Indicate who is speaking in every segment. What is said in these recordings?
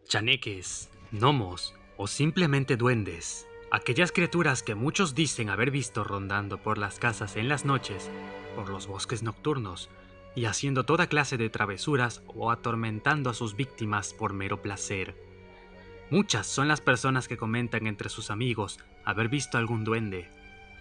Speaker 1: Chaneques, gnomos o simplemente duendes, aquellas criaturas que muchos dicen haber visto rondando por las casas en las noches, por los bosques nocturnos, y haciendo toda clase de travesuras o atormentando a sus víctimas por mero placer. Muchas son las personas que comentan entre sus amigos haber visto algún duende,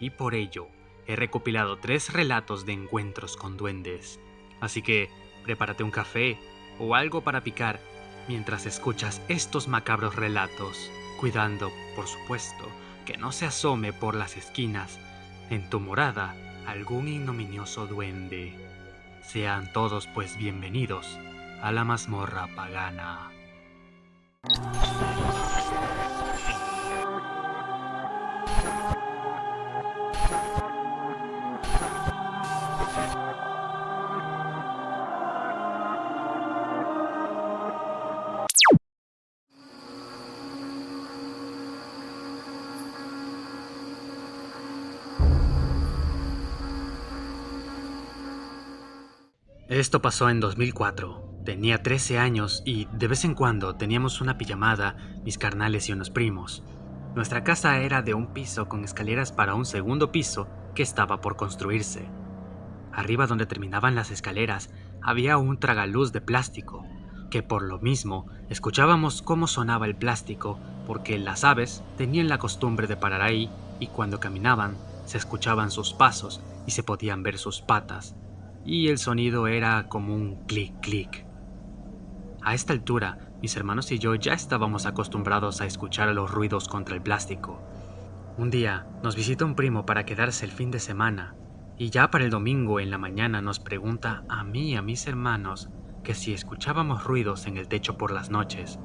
Speaker 1: y por ello he recopilado 3 relatos de encuentros con duendes. Así que prepárate un café o algo para picar mientras escuchas estos macabros relatos, cuidando, por supuesto, que no se asome por las esquinas en tu morada algún ignominioso duende. Sean todos pues bienvenidos a la mazmorra pagana. Esto pasó en 2004. Tenía 13 años y de vez en cuando teníamos una pijamada, mis carnales y unos primos. Nuestra casa era de un piso con escaleras para un segundo piso que estaba por construirse. Arriba donde terminaban las escaleras había un tragaluz de plástico, que por lo mismo escuchábamos cómo sonaba el plástico porque las aves tenían la costumbre de parar ahí y cuando caminaban se escuchaban sus pasos y se podían ver sus patas. Y el sonido era como un clic clic. A esta altura, mis hermanos y yo ya estábamos acostumbrados a escuchar los ruidos contra el plástico. Un día nos visita un primo para quedarse el fin de semana, y ya para el domingo en la mañana nos pregunta a mí y a mis hermanos que si escuchábamos ruidos en el techo por las noches.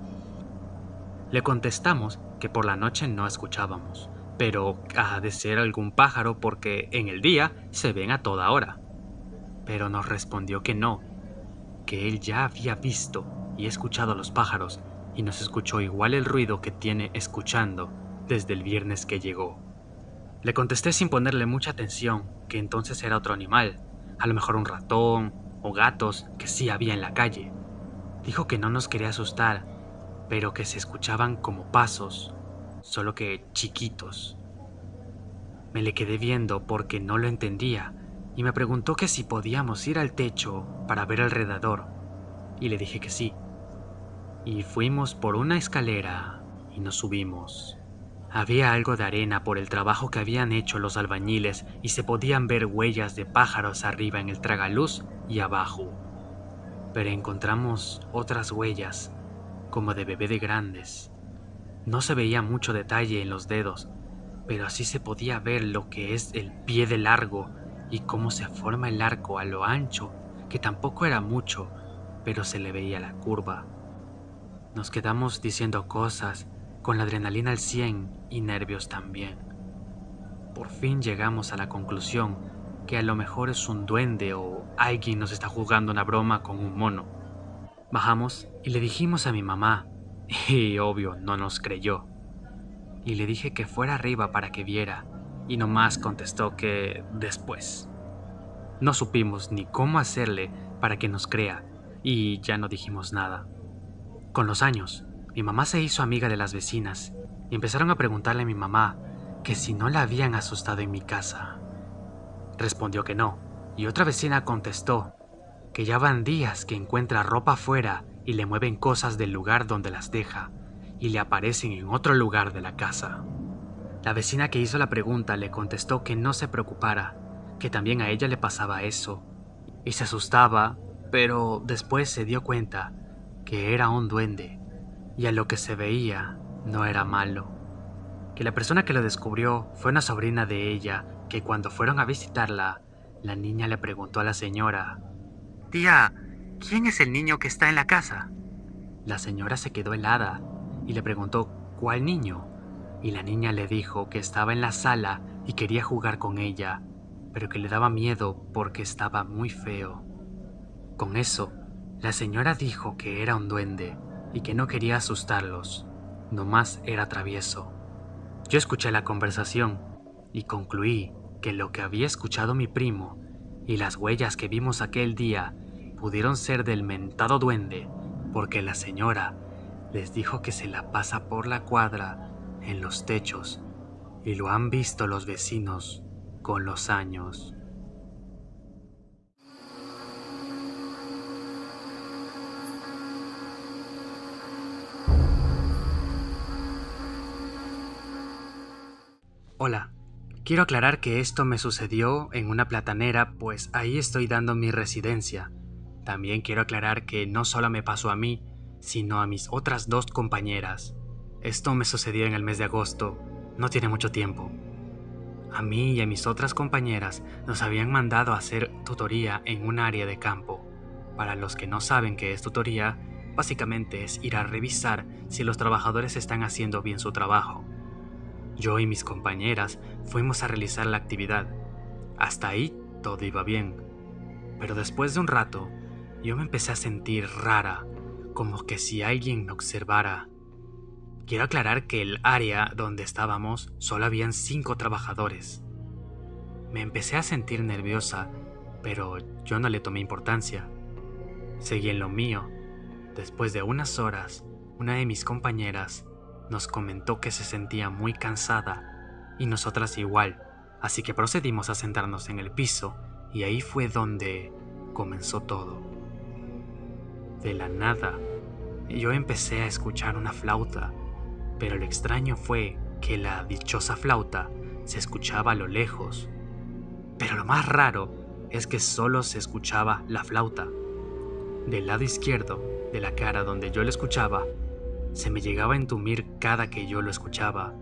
Speaker 1: Le contestamos que por la noche no escuchábamos, pero ha de ser algún pájaro porque en el día se ven a toda hora. Pero nos respondió que no, que él ya había visto y escuchado a los pájaros y nos escuchó igual el ruido que tiene escuchando desde el viernes que llegó. Le contesté sin ponerle mucha atención que entonces era otro animal, a lo mejor un ratón o gatos que sí había en la calle. Dijo que no nos quería asustar, pero que se escuchaban como pasos, solo que chiquitos. Me le quedé viendo porque no lo entendía y me preguntó que si podíamos ir al techo para ver alrededor, y le dije que sí. Y fuimos por una escalera y nos subimos. Había algo de arena por el trabajo que habían hecho los albañiles y se podían ver huellas de pájaros arriba en el tragaluz y abajo. Pero encontramos otras huellas, como de bebé de grandes. No se veía mucho detalle en los dedos, pero sí se podía ver lo que es el pie de largo y cómo se forma el arco a lo ancho, que tampoco era mucho, pero se le veía la curva. Nos quedamos diciendo cosas, con la adrenalina al 100 y nervios también. Por fin llegamos a la conclusión que a lo mejor es un duende o alguien nos está jugando una broma con un mono. Bajamos y le dijimos a mi mamá, y obvio no nos creyó. Y le dije que fuera arriba para que viera, y nomás contestó que después. No supimos ni cómo hacerle para que nos crea, y ya no dijimos nada. Con los años, mi mamá se hizo amiga de las vecinas, y empezaron a preguntarle a mi mamá que si no la habían asustado en mi casa. Respondió que no, y otra vecina contestó que ya van días que encuentra ropa afuera y le mueven cosas del lugar donde las deja, y le aparecen en otro lugar de la casa. La vecina que hizo la pregunta le contestó que no se preocupara, que también a ella le pasaba eso, y se asustaba, pero después se dio cuenta que era un duende, y a lo que se veía no era malo. Que la persona que lo descubrió fue una sobrina de ella, que cuando fueron a visitarla, la niña le preguntó a la señora: «Tía, ¿quién es el niño que está en la casa?» La señora se quedó helada y le preguntó ¿cuál niño? Y la niña le dijo que estaba en la sala y quería jugar con ella, pero que le daba miedo porque estaba muy feo. Con eso, la señora dijo que era un duende y que no quería asustarlos, nomás era travieso. Yo escuché la conversación y concluí que lo que había escuchado mi primo y las huellas que vimos aquel día pudieron ser del mentado duende, porque la señora Les dijo que se la pasa por la cuadra, en los techos, y lo han visto los vecinos con los años. Hola, quiero aclarar que esto me sucedió en una platanera, pues ahí estoy dando mi residencia. También quiero aclarar que no solo me pasó a mí, sino a mis otras 2 compañeras. Esto me sucedió en el mes de agosto, no tiene mucho tiempo. A mí y a mis otras compañeras nos habían mandado a hacer tutoría en un área de campo. Para los que no saben qué es tutoría, básicamente es ir a revisar si los trabajadores están haciendo bien su trabajo. Yo y mis compañeras fuimos a realizar la actividad. Hasta ahí todo iba bien. Pero después de un rato, yo me empecé a sentir rara, como que si alguien me observara. Quiero aclarar que el área donde estábamos solo habían 5 trabajadores. Me empecé a sentir nerviosa, pero yo no le tomé importancia. Seguí en lo mío. Después de unas horas, una de mis compañeras nos comentó que se sentía muy cansada y nosotras igual, así que procedimos a sentarnos en el piso y ahí fue donde comenzó todo. De la nada, yo empecé a escuchar una flauta, pero lo extraño fue que la dichosa flauta se escuchaba a lo lejos. Pero lo más raro es que solo se escuchaba la flauta. Del lado izquierdo de la cara donde yo lo escuchaba, se me llegaba a entumir cada que yo lo escuchaba.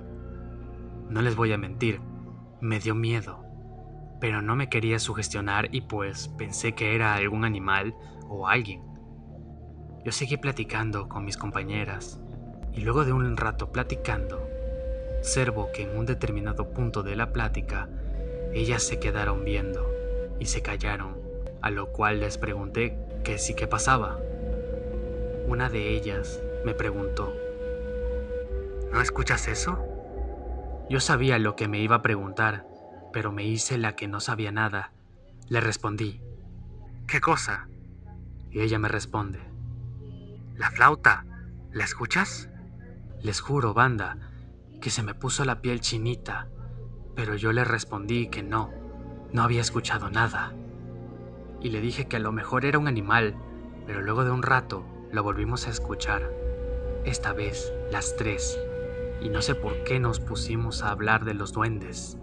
Speaker 1: No les voy a mentir, me dio miedo, pero no me quería sugestionar y pues pensé que era algún animal o alguien. Yo seguí platicando con mis compañeras y luego de un rato platicando, observo que en un determinado punto de la plática, ellas se quedaron viendo y se callaron, a lo cual les pregunté que sí que pasaba. Una de ellas me preguntó, ¿no escuchas eso? Yo sabía lo que me iba a preguntar, pero me hice la que no sabía nada. Le respondí, ¿qué cosa? Y ella me responde, la flauta, ¿la escuchas? Les juro, banda, que se me puso la piel chinita, pero yo le respondí que no había escuchado nada. Y le dije que a lo mejor era un animal, pero luego de un rato lo volvimos a escuchar. Esta vez, las 3, y no sé por qué nos pusimos a hablar de los duendes.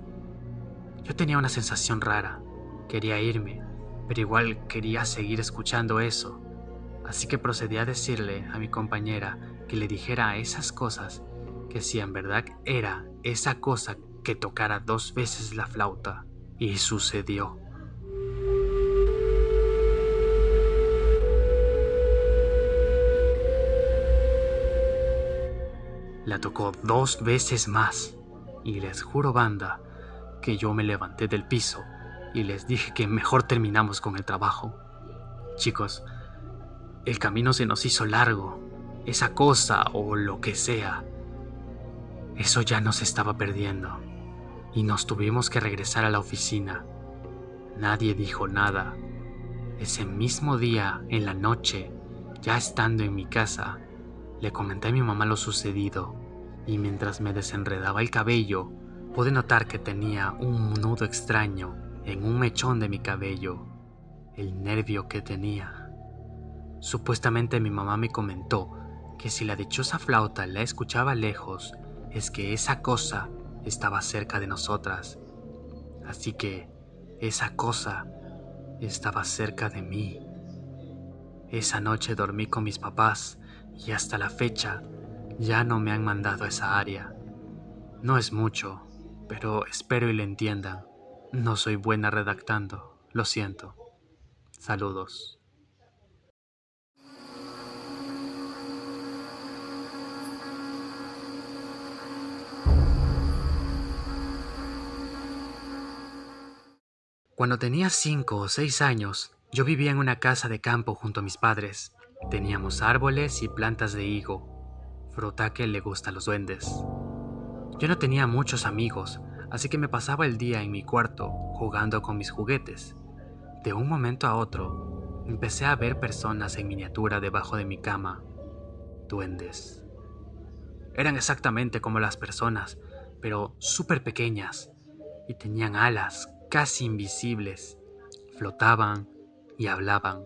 Speaker 1: Yo tenía una sensación rara, quería irme, pero igual quería seguir escuchando eso. Así que procedí a decirle a mi compañera que le dijera a esas cosas que si en verdad era esa cosa que tocara 2 veces la flauta. Y sucedió. La tocó 2 veces más. Y les juro, banda, que yo me levanté del piso y les dije que mejor terminamos con el trabajo. Chicos, el camino se nos hizo largo. Esa cosa o lo que sea, eso ya nos estaba perdiendo. Y nos tuvimos que regresar a la oficina. Nadie dijo nada. Ese mismo día, en la noche, ya estando en mi casa, le comenté a mi mamá lo sucedido. Y mientras me desenredaba el cabello, pude notar que tenía un nudo extraño en un mechón de mi cabello. El nervio que tenía. Supuestamente mi mamá me comentó que si la dichosa flauta la escuchaba lejos, es que esa cosa estaba cerca de nosotras. Así que esa cosa estaba cerca de mí. Esa noche dormí con mis papás y hasta la fecha ya no me han mandado a esa área. No es mucho, pero espero y lo entiendan. No soy buena redactando, lo siento. Saludos. Cuando tenía 5 o 6 años, yo vivía en una casa de campo junto a mis padres. Teníamos árboles y plantas de higo, fruta que le gusta a los duendes. Yo no tenía muchos amigos, así que me pasaba el día en mi cuarto jugando con mis juguetes. De un momento a otro, empecé a ver personas en miniatura debajo de mi cama. duendes. Eran exactamente como las personas, pero súper pequeñas, y tenían alas casi invisibles, flotaban y hablaban.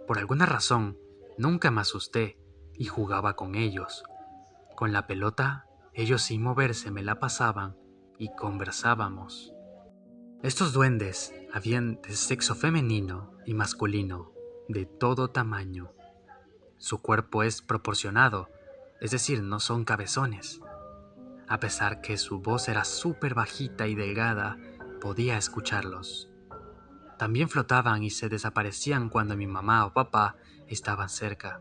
Speaker 1: Por alguna razón, nunca me asusté y jugaba con ellos. Con la pelota, ellos sin moverse me la pasaban y conversábamos. Estos duendes habían de sexo femenino y masculino, de todo tamaño. Su cuerpo es proporcionado, es decir, no son cabezones. A pesar que su voz era súper bajita y delgada, podía escucharlos. También flotaban y se desaparecían cuando mi mamá o papá estaban cerca.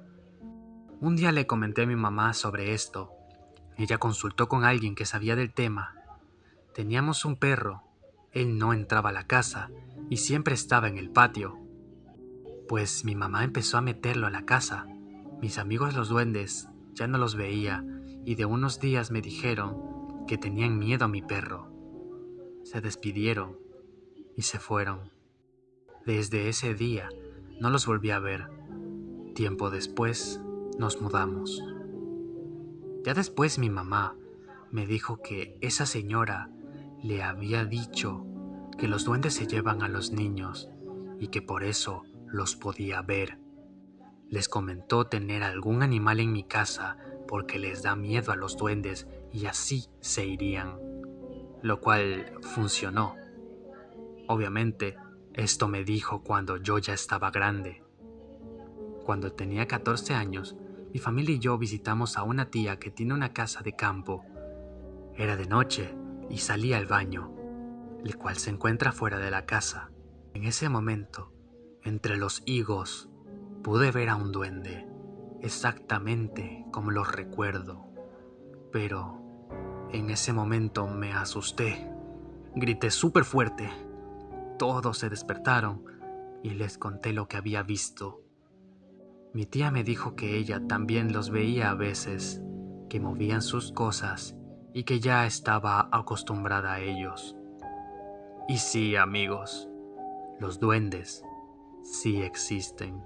Speaker 1: Un día le comenté a mi mamá sobre esto. Ella consultó con alguien que sabía del tema. Teníamos un perro. Él no entraba a la casa y siempre estaba en el patio. Pues mi mamá empezó a meterlo a la casa. Mis amigos los duendes ya no los veía y de unos días me dijeron que tenían miedo a mi perro. Se despidieron y se fueron. Desde ese día no los volví a ver. Tiempo después nos mudamos. Ya después mi mamá me dijo que esa señora le había dicho que los duendes se llevan a los niños y que por eso los podía ver. Les comentó tener algún animal en mi casa porque les da miedo a los duendes y así se irían, lo cual funcionó. Obviamente, esto me dijo cuando yo ya estaba grande. Cuando tenía 14 años, mi familia y yo visitamos a una tía que tiene una casa de campo. Era de noche y salí al baño, el cual se encuentra fuera de la casa. En ese momento, entre los higos, pude ver a un duende, exactamente como lo recuerdo. Pero en ese momento me asusté. Grité súper fuerte. Todos se despertaron y les conté lo que había visto. Mi tía me dijo que ella también los veía a veces, que movían sus cosas y que ya estaba acostumbrada a ellos. Y sí, amigos, los duendes sí existen.